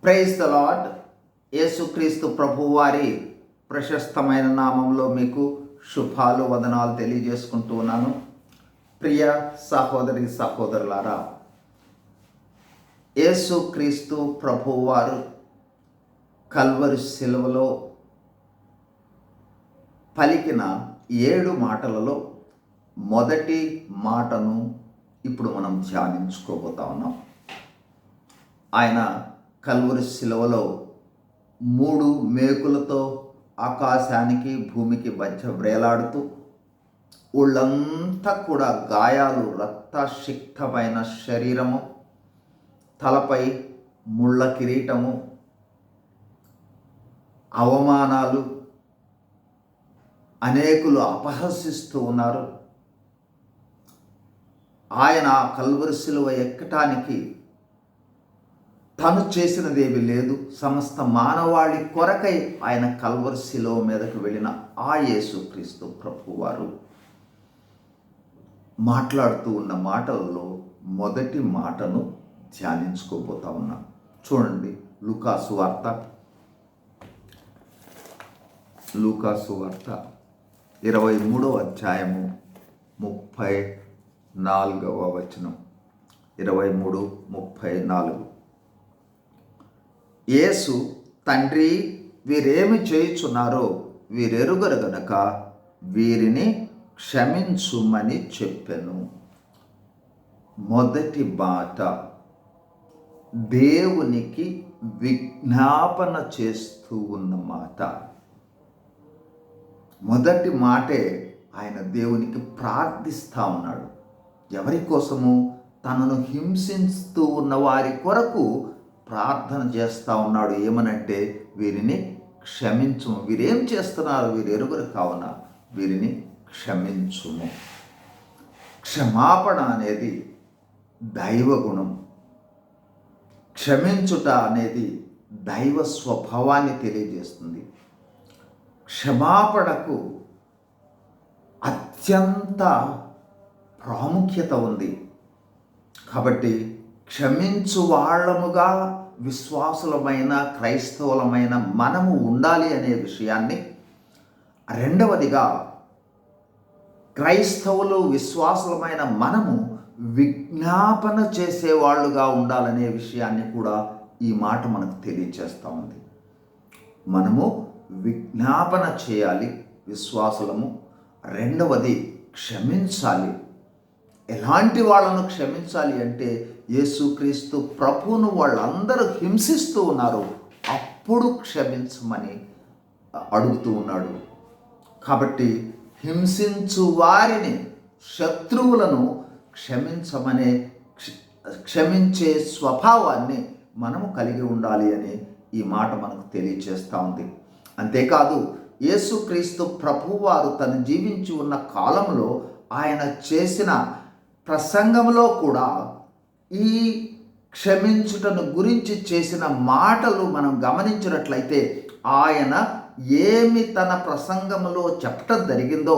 Praise the lord. యేసుక్రీస్తు ప్రభువారి ప్రశస్తమైన నామంలో మీకు శుభాలు వదనాలు తెలియజేసుకుంటూ ఉన్నాను. ప్రియ సహోదరి సహోదరులారా, యేసుక్రీస్తు ప్రభువారు కల్వరి శిలువలో పలికిన 7 మాటలలో మొదటి మాటను ఇప్పుడు మనం ధ్యానించుకోబోతా ఉన్నాం. ఆయన కల్వరి శిలువలో 3 మేకులతో ఆకాశానికి భూమికి మధ్య వ్రేలాడుతూ ఒళ్ళంతా కూడా గాయాలు, రక్తసిక్తమైన శరీరము, తలపై ముళ్ళ కిరీటము, అవమానాలు, అనేకులు అపహసిస్తూ ఉన్నారు. ఆయన కల్వరి శిలువ ఎక్కటానికి తను చేసినదేవి లేదు. సమస్త మానవాళి కొరకై ఆయన కల్వరి శిలువ మీదకు వెళ్ళిన ఆ యేసుక్రీస్తు ప్రభువారు మాట్లాడుతూ ఉన్న మాటలలో మొదటి మాటను ధ్యానించుకోబోతా ఉన్నాం. చూడండి, లూకాసు వార్త 23వ అధ్యాయము 34వ వచనం. 23:34. యేసు, తండ్రి, వీరేమి చేయుచున్నారో వీరెరుగరు గనక వీరిని క్షమించుమని చెప్పెను. మొదటి మాట దేవునికి విజ్ఞాపన చేస్తూ ఉన్న మాట. మొదటి మాటే ఆయన దేవునికి ప్రార్థిస్తూ ఉన్నాడు. ఎవరి కోసము? తనను హింసిస్తూ ఉన్న వారి కొరకు ప్రార్థన చేస్తూ ఉన్నాడు. ఏమనంటే, వీరిని క్షమించుము. వీరేం చేస్తున్నారు? వీరు ఎరుగరు కావున వీరిని క్షమించుము. క్షమాపణ అనేది దైవ గుణం. క్షమించుట అనేది దైవ స్వభావాన్ని తెలియజేస్తుంది. క్షమాపణకు అత్యంత ప్రాముఖ్యత ఉంది. కాబట్టి క్షమించు వాళ్ళముగా విశ్వాసులమైన క్రైస్తవులమైన మనము ఉండాలి అనే విషయాన్ని, రెండవదిగా క్రైస్తవులు విశ్వాసులమైన మనము విజ్ఞాపన చేసేవాళ్ళుగా ఉండాలనే విషయాన్ని కూడా ఈ మాట మనకు తెలియచేస్తూ ఉంది. మనము విజ్ఞాపన చేయాలి, విశ్వాసులము. రెండవది, క్షమించాలి. ఎలాంటి వాళ్ళను క్షమించాలి అంటే, యేసుక్రీస్తు ప్రభువును వాళ్ళందరూ హింసిస్తూ ఉన్నారు, అప్పుడు క్షమించమని అడుగుతూ ఉన్నాడు. కాబట్టి హింసించు వారిని, శత్రువులను క్షమించమనే క్షమించే స్వభావాన్ని మనము కలిగి ఉండాలి అని ఈ మాట మనకు తెలియచేస్తూ ఉంది. అంతేకాదు, యేసుక్రీస్తు ప్రభువారు తను జీవించి ఉన్న కాలంలో ఆయన చేసిన ప్రసంగంలో కూడా ఈ క్షమించుటను గురించి చేసిన మాటలు మనం గమనించినట్లయితే, ఆయన ఏమి తన ప్రసంగంలో చెప్పటం జరిగిందో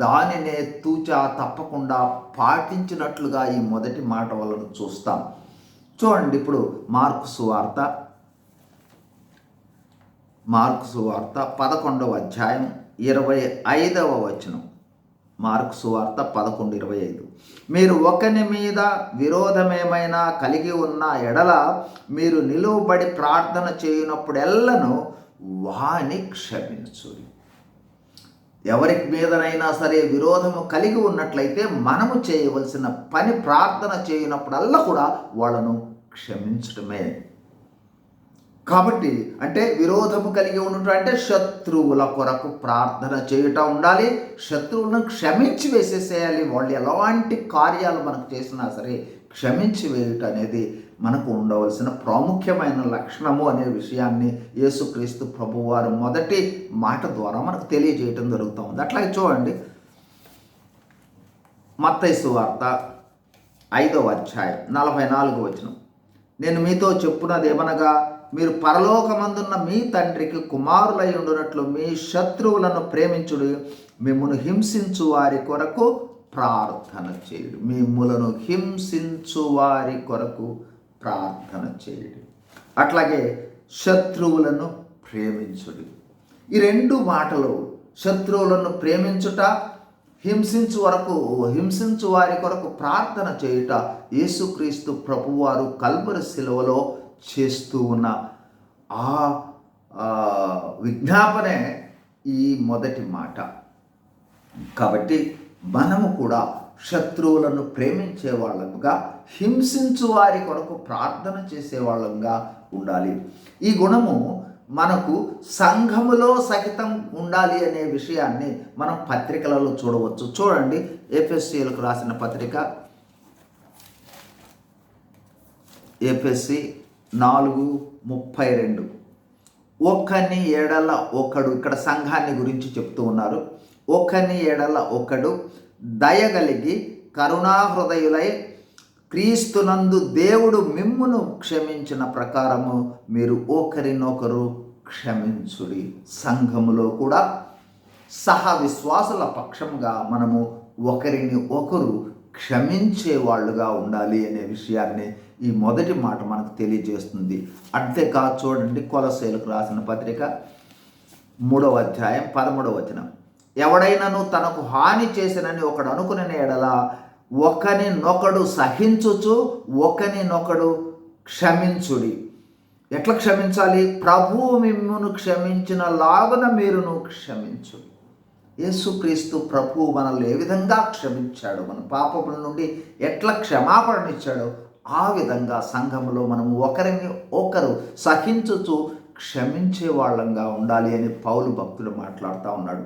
దానినే తూచా తప్పకుండా పాటించినట్లుగా ఈ మొదటి మాట వలన చూస్తాం. చూడండి, ఇప్పుడు మార్కు సువార్త 11వ అధ్యాయం 25వ వచనం. మార్కు సువార్త 11:25. మీరు ఒకని మీద విరోధమేమైనా కలిగి ఉన్న ఎడల మీరు నిలువబడి ప్రార్థన చేయనప్పుడెల్లను వాని క్షమించుడి. ఎవరి మీదనైనా సరే విరోధము కలిగి ఉన్నట్లయితే మనము చేయవలసిన పని, ప్రార్థన చేయనప్పుడల్లా కూడా వాళ్ళను క్షమించడమే. కాబట్టి అంటే విరోధము కలిగి ఉండటం అంటే శత్రువుల కొరకు ప్రార్థన చేయటం ఉండాలి. శత్రువులను క్షమించి వేసేసేయాలి. వాళ్ళు ఎలాంటి కార్యాలు మనకు చేసినా సరే క్షమించి వేయటం అనేది మనకు ఉండవలసిన ప్రాముఖ్యమైన లక్షణము అనే విషయాన్ని యేసుక్రీస్తు ప్రభువారు మొదటి మాట ద్వారా మనకు తెలియజేయటం జరుగుతూ ఉంది. అట్లాగే చూడండి, మత్తయి సువార్త 5వ అధ్యాయం 44వ వచనం. నేను మీతో చెప్పున్నదేమనగా, మీరు పరలోకమందున్న మీ తండ్రికి కుమారులై ఉండునట్లు మీ శత్రువులను ప్రేమించుడు, మిమ్మును హింసించు వారి కొరకు ప్రార్థన చేయుడు. మిమ్ములను హింసించు వారి కొరకు ప్రార్థన చేయుడు. అట్లాగే శత్రువులను ప్రేమించుడి. ఈ రెండు మాటలు, శత్రువులను ప్రేమించుట, హింసించు వారి కొరకు ప్రార్థన చేయుట, యేసుక్రీస్తు ప్రభువారు కల్వరి శిలువలో చేస్తూ ఉన్న ఆ విజ్ఞాపనే ఈ మొదటి మాట. కాబట్టి మనము కూడా శత్రువులను ప్రేమించే వాళ్ళముగా, హింసించు వారి కొరకు ప్రార్థన చేసే వాళ్ళంగా ఉండాలి. ఈ గుణము మనకు సంఘములో సహితం ఉండాలి అనే విషయాన్ని మనం పత్రికలలో చూడవచ్చు. చూడండి, ఎఫెసీయులకు రాసిన పత్రిక ఎఫెసీ 4:32. ఒకని ఎడల ఒకడు, ఇక్కడ సంఘాన్ని గురించి చెప్తూ ఉన్నారు. ఒకని ఎడల ఒకడు దయగలిగి కరుణాహృదయులై క్రీస్తునందు దేవుడు మిమ్మును క్షమించిన ప్రకారము మీరు ఒకరినొకరు క్షమించుడి. సంఘములో కూడా సహ విశ్వాసుల పక్షంగా మనము ఒకరిని ఒకరు క్షమించే వాళ్ళుగా ఉండాలి అనే విషయాన్ని ఈ మొదటి మాట మనకు తెలియజేస్తుంది. అంతేకాదు, చూడండి, కొలస్సీయులకు రాసిన పత్రిక 3:13. ఎవడైనాను తనకు హాని చేసినని ఒకడు అనుకునే ఎడల ఒకనినొకడు సహించుచు ఒకనినొకడు క్షమించుడి. ఎట్లా క్షమించాలి? ప్రభువు మిమ్మును క్షమించిన లాగున మీరును క్షమించుడి. యేసుక్రీస్తు ప్రభువు మనల్ని ఏ విధంగా క్షమించాడు, మన పాపముల నుండి ఎట్లా క్షమాపణనిచ్చాడో ఆ విధంగా సంఘములో మనము ఒకరిని ఒకరు సహించుచు క్షమించే వాళ్ళంగా ఉండాలి అని పౌలు భక్తుడు మాట్లాడుతూ ఉన్నాడు.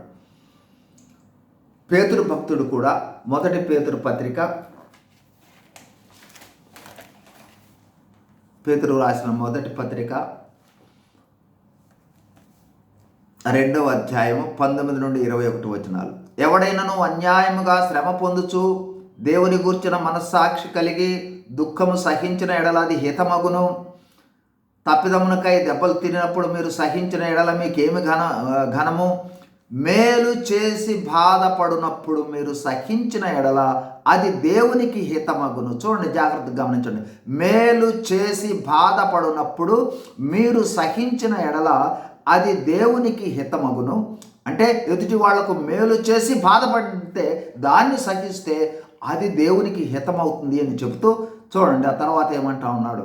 పేతురు భక్తుడు కూడా మొదటి పేతురు పత్రిక, పేతురు రాసిన మొదటి పత్రిక 2:19-21. ఎవడైనాను అన్యాయముగా శ్రమ పొందుచు దేవుని గూర్చిన మనస్సాక్షి కలిగి దుఃఖము సహించిన ఎడల అది హితమగును. తప్పిదమునకై దెబ్బలు తినప్పుడు మీరు సహించిన ఎడల మీకేమి ఘనము. మేలు చేసి బాధపడినప్పుడు మీరు సహించిన ఎడల అది దేవునికి హితమగును. చూడండి, జాగ్రత్తగా గమనించండి. మేలు చేసి బాధపడినప్పుడు మీరు సహించిన ఎడల అది దేవునికి హితమగును. అంటే ఎదుటి వాళ్లకు మేలు చేసి బాధపడితే దాన్ని సహిస్తే అది దేవునికి హితమవుతుంది అని చెబుతూ, చూడండి ఆ తర్వాత ఏమంటా ఉన్నాడు,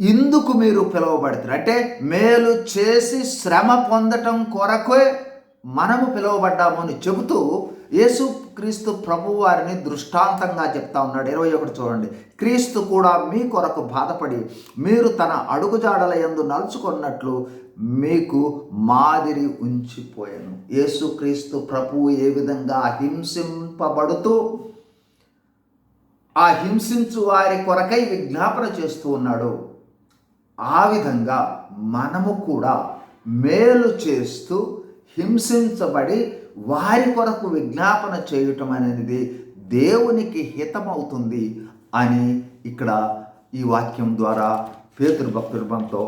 ఇందుకు మీరు పిలువబడతారు. అంటే మేలు చేసి శ్రమ పొందటం కొరకే మనము పిలువబడ్డాము అని చెబుతూ యేసుక్రీస్తు ప్రభు వారిని దృష్టాంతంగా చెప్తా ఉన్నాడు. 21 చూడండి. క్రీస్తు కూడా మీ కొరకు బాధపడి మీరు తన అడుగుజాడల యందు నడుచుకున్నట్లు మీకు మాదిరి ఉంచిపోయాను. యేసుక్రీస్తు ప్రభువు ఏ విధంగా హింసింపబడుతూ ఆ హింసించు వారి కొరకై విజ్ఞాపన చేస్తూ ఉన్నాడు, ఆ విధంగా మనము కూడా మేలు చేస్తూ హింసించబడి వారి కొరకు విజ్ఞాపన చేయటం అనేది దేవునికి హితమవుతుంది అని ఇక్కడ ఈ వాక్యం ద్వారా పేతురు భక్తుడు మనతో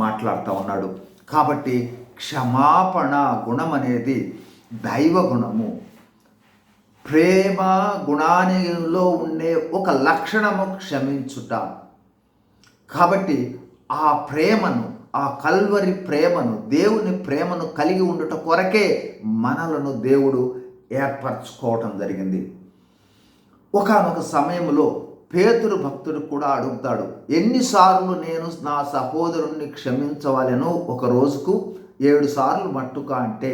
మాట్లాడుతూ ఉన్నాడు. కాబట్టి క్షమాపణ గుణం అనేది దైవ గుణము, ప్రేమ గుణానిలో ఉండే ఒక లక్షణము క్షమించుట. కాబట్టి ఆ ప్రేమను, ఆ కల్వరి ప్రేమను, దేవుని ప్రేమను కలిగి ఉండుట కొరకే మనలను దేవుడు ఏర్పరచుకోవటం జరిగింది. ఒకానొక సమయంలో పేతురు భక్తుడు కూడా అడుగుతాడు, ఎన్నిసార్లు నేను నా సహోదరుణ్ణి క్షమించవాలను? ఒక రోజుకు 7 సార్లు మట్టుక అంటే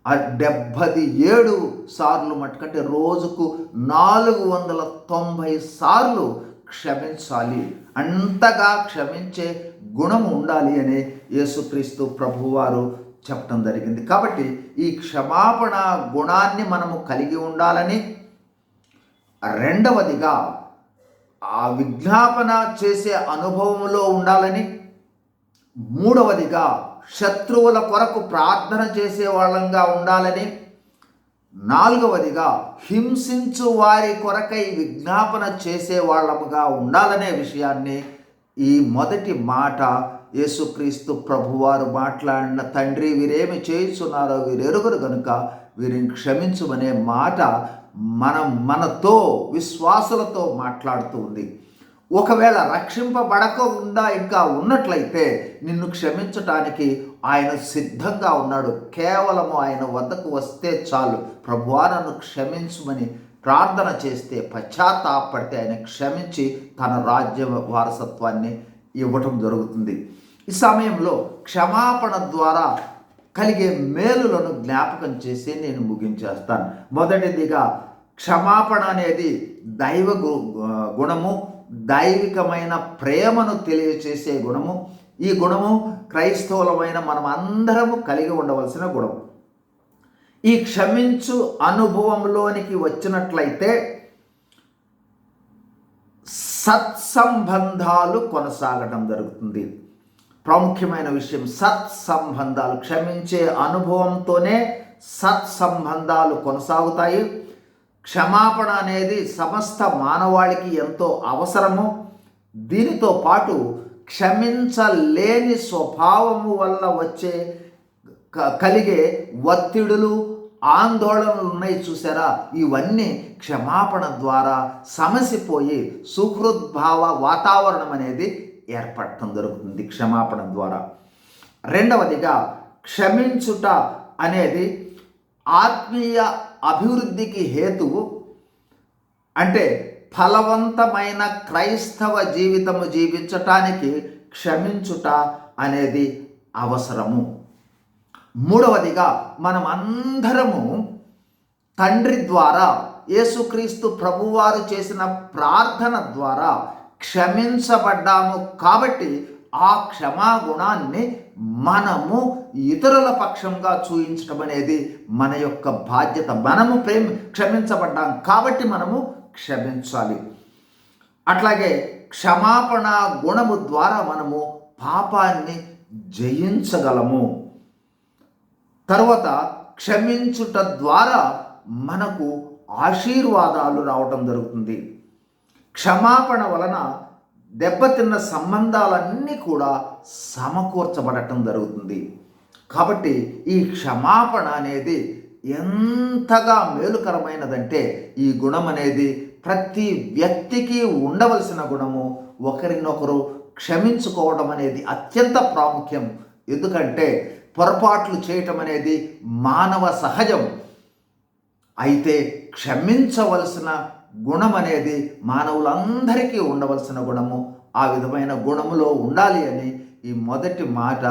77 సార్లు మట్టుకంటే రోజుకు 490 సార్లు క్షమించాలి. అంతగా క్షమించే గుణము ఉండాలి అని యేసుక్రీస్తు ప్రభువారు చెప్పడం జరిగింది. కాబట్టి ఈ క్షమాపణ గుణాన్ని మనము కలిగి ఉండాలని, రెండవదిగా ఆ విజ్ఞాపన చేసే అనుభవంలో ఉండాలని, మూడవదిగా శత్రువుల కొరకు ప్రార్థన చేసే వాళ్ళంగా ఉండాలని, నాలుగవదిగా హింసించు వారి కొరకై విజ్ఞాపన చేసే వాళ్ళముగా ఉండాలనే విషయాన్ని ఈ మొదటి మాట యేసుక్రీస్తు ప్రభువారు మాట్లాడిన, తండ్రి వీరేమి చేయుచున్నారో వీరెరుగరు గనుక వీరిని క్షమించుమనే మాట మనతో విశ్వాసులతో మాట్లాడుతూ ఉంది. ఒకవేళ రక్షింపబడకుండా ఇంకా ఉన్నట్లయితే నిన్ను క్షమించటానికి ఆయన సిద్ధంగా ఉన్నాడు. కేవలము ఆయన వద్దకు వస్తే చాలు. ప్రభువా నన్ను క్షమించుమని ప్రార్థన చేస్తే, పశ్చాత్తాపడితే ఆయన క్షమించి తన రాజ్య వారసత్వాన్ని ఇవ్వటం జరుగుతుంది. ఈ సమయంలో క్షమాపణ ద్వారా కలిగే మేలులను జ్ఞాపకం చేసి నేను ముగించేస్తాను. మొదటిదిగా క్షమాపణ అనేది దైవ గుణము, దైవికమైన ప్రేమను తెలియచేసే గుణము. ఈ గుణము క్రైస్తవులమైన మనం అందరము కలిగి ఉండవలసిన గుణం. ఈ క్షమించు అనుభవంలోనికి వచ్చినట్లయితే సత్సంబంధాలు కొనసాగడం జరుగుతుంది. ప్రాముఖ్యమైన విషయం సత్సంబంధాలు. క్షమించే అనుభవంతోనే సత్సంబంధాలు కొనసాగుతాయి. క్షమాపణ అనేది సమస్త మానవాళికి ఎంతో అవసరము. దీనితో పాటు క్షమించలేని స్వభావము వల్ల వచ్చే కలిగే ఒత్తిడులు, ఆందోళనలు ఉన్నాయి చూసారా, ఇవన్నీ క్షమాపణ ద్వారా సమసిపోయి సుహృద్భావ వాతావరణం అనేది ఏర్పడటం జరుగుతుంది క్షమాపణ ద్వారా. రెండవదిగా క్షమించుట అనేది ఆత్మీయ అభివృద్ధికి హేతువు. అంటే ఫలవంతమైన క్రైస్తవ జీవితము జీవించటానికి క్షమించుట అనేది అవసరము. మూడవదిగా మనం అందరము తండ్రి ద్వారా, యేసుక్రీస్తు ప్రభువారు చేసిన ప్రార్థన ద్వారా క్షమించబడ్డాము. కాబట్టి ఆ క్షమాగుణాన్ని మనము ఇతరుల పక్షంగా చూయించడం అనేది మన యొక్క బాధ్యత. మనము క్షమించబడ్డాం కాబట్టి మనము క్షమించాలి. అట్లాగే క్షమాపణ గుణము ద్వారా మనము పాపాన్ని జయించగలము. తర్వాత క్షమించుట ద్వారా మనకు ఆశీర్వాదాలు రావటం జరుగుతుంది. క్షమాపణ వలన దెబ్బతిన్న సంబంధాలన్నీ కూడా సమకూర్చబడటం జరుగుతుంది. కాబట్టి ఈ క్షమాపణ అనేది ఎంతగా మేలుకరమైనదంటే, ఈ గుణం అనేది ప్రతి వ్యక్తికి ఉండవలసిన గుణము. ఒకరినొకరు క్షమించుకోవడం అనేది అత్యంత ప్రాముఖ్యం. ఎందుకంటే పొరపాట్లు చేయటం అనేది మానవ సహజం. అయితే క్షమించవలసిన గుణం అనేది మానవులందరికీ ఉండవలసిన గుణము. ఆ విధమైన గుణములో ఉండాలి అని ఈ మొదటి మాట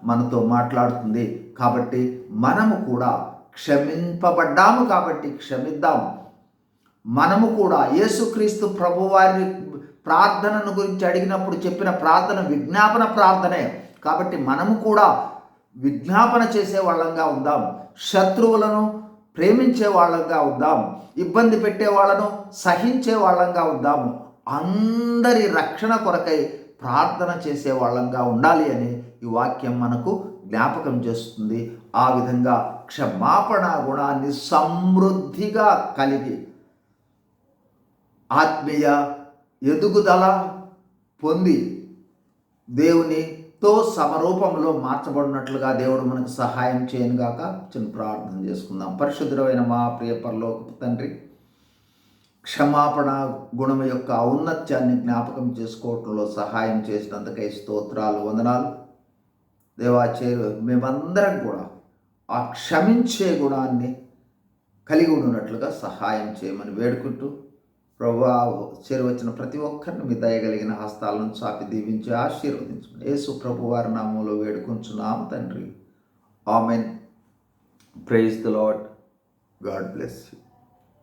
మనతో మాట్లాడుతుంది. కాబట్టి మనము కూడా క్షమింపబడ్డాము కాబట్టి క్షమిద్దాం. మనము కూడా యేసుక్రీస్తు ప్రభువారి ప్రార్థనను గురించి అడిగినప్పుడు చెప్పిన ప్రార్థన విజ్ఞాపన ప్రార్థనే. కాబట్టి మనము కూడా విజ్ఞాపన చేసే వాళ్ళంగా ఉందాం. శత్రువులను ప్రేమించే వాళ్ళంగా ఉందాం. ఇబ్బంది పెట్టే వాళ్ళను సహించే వాళ్ళంగా ఉందాము. అందరి రక్షణ కొరకై ప్రార్థన చేసే వాళ్ళంగా ఉండాలి అని ఈ వాక్యం మనకు జ్ఞాపకం చేస్తుంది. ఆ విధంగా క్షమాపణ గుణాన్ని సమృద్ధిగా కలిగి ఆత్మీయ ఎదుగుదల పొంది దేవునితో సమరూపంలో మార్చబడినట్లుగా దేవుడు మనకు సహాయం చేయనుగాక. చిన్న ప్రార్థన చేసుకుందాం. పరిశుద్ధమైన మా ప్రియ పరలోకపు తండ్రి, క్షమాపణ గుణం యొక్క ఔన్నత్యాన్ని జ్ఞాపకం చేసుకోవటంలో సహాయం చేసినందుకై స్తోత్రాలు, వందనాలు. మేమందరం కూడా ఆ క్షమించే గుణాన్ని కలిగి ఉన్నట్లుగా సహాయం చేయమని వేడుకుంటూ, ప్రభువా చేరువచ్చిన ప్రతి ఒక్కరిని మీ దయగలిగిన హస్తాలను చాపి దీవించి ఆశీర్వదించమని యేసు ప్రభువారి నామంలో వేడుకుంటున్నాము తండ్రి. Amen. Praise the Lord. God bless you.